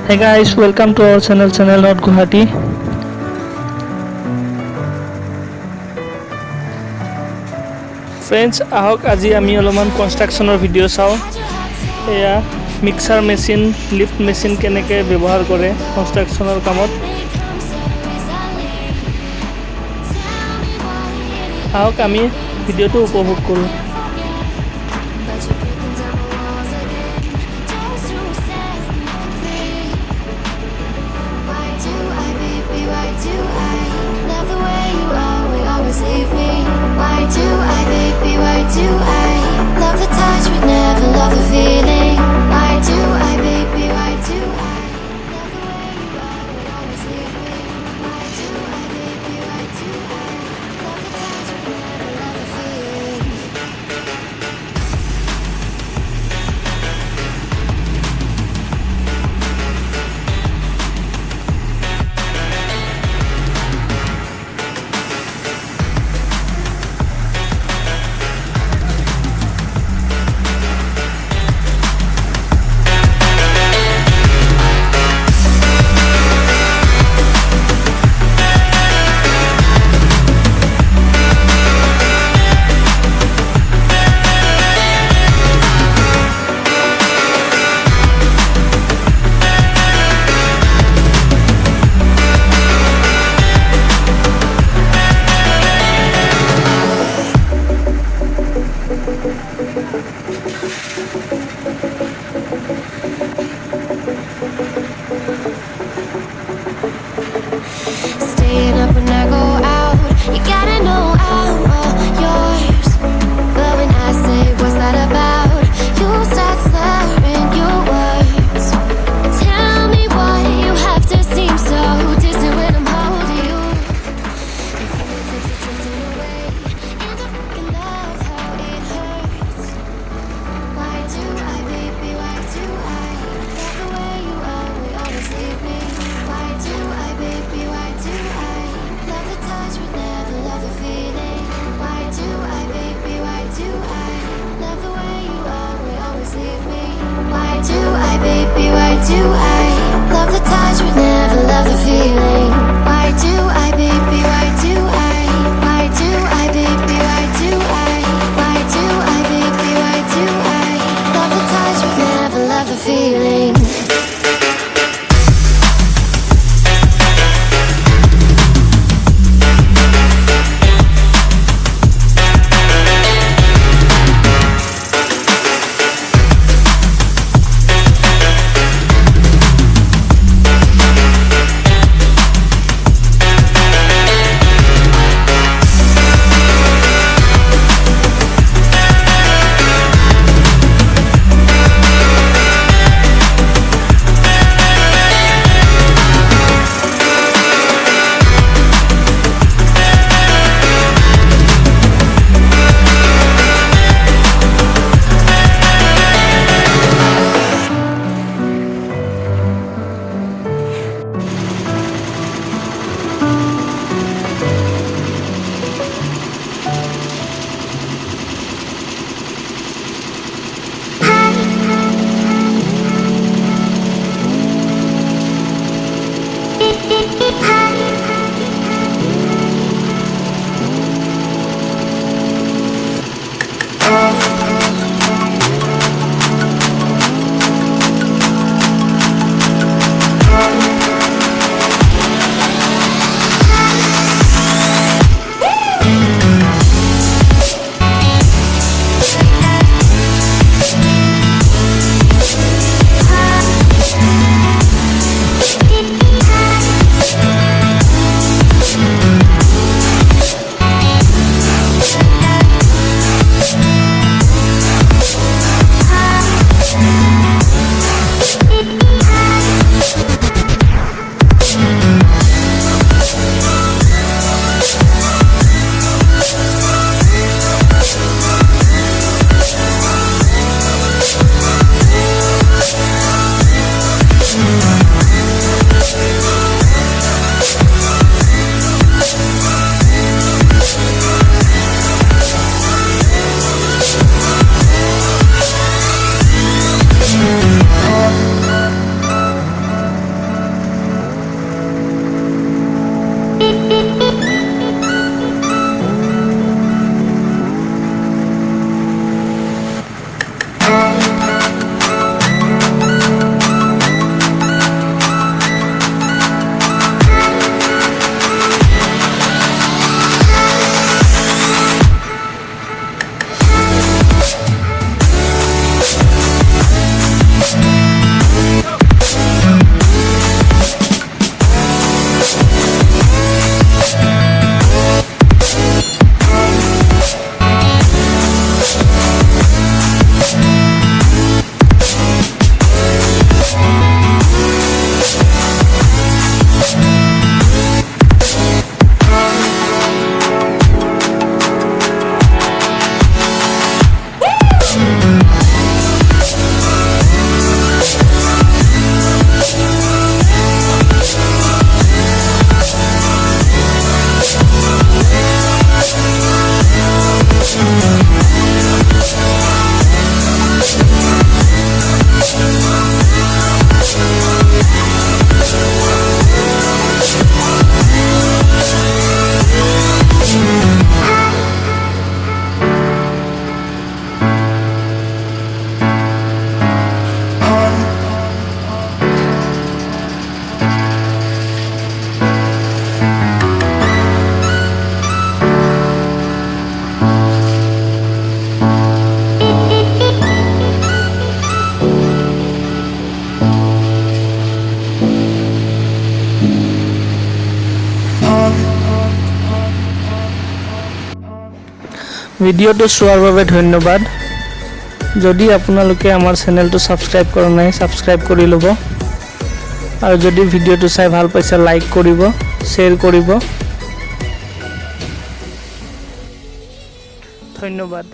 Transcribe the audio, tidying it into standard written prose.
Hey guys, welcome to our channel not Guwahati. Friends, ahok আজি আমি অলপমান কনষ্ট্ৰাকশ্যনৰ ভিডিঅ' চাওঁ। এয়া মিক্সাৰ মেচিন, লিফ্ট মেচিন কেনেকৈ ব্যৱহাৰ কৰে কনষ্ট্ৰাকশ্যনৰ কামত। ahok আমি ভিডিঅ'টো উপভোগ কৰোঁ। Leave me. Why do I, baby? Why do I love the touch but never love the feeling? Why do I, baby? Why do I love the way you are but always leave me? Why do I, baby? Why do I love the touch but never love the feeling? ভিডিঅ'টো চোৱাৰ বাবে ধন্যবাদ যদি আপোনালোকে আমাৰ চেনেলটো subscribe কৰা নাই ছাবস্ক্ৰাইব কৰি ল'ব আৰু যদি ভিডিঅ'টো চাই ভাল পাইছে লাইক কৰিব শ্বেয়াৰ কৰিব ধন্যবাদ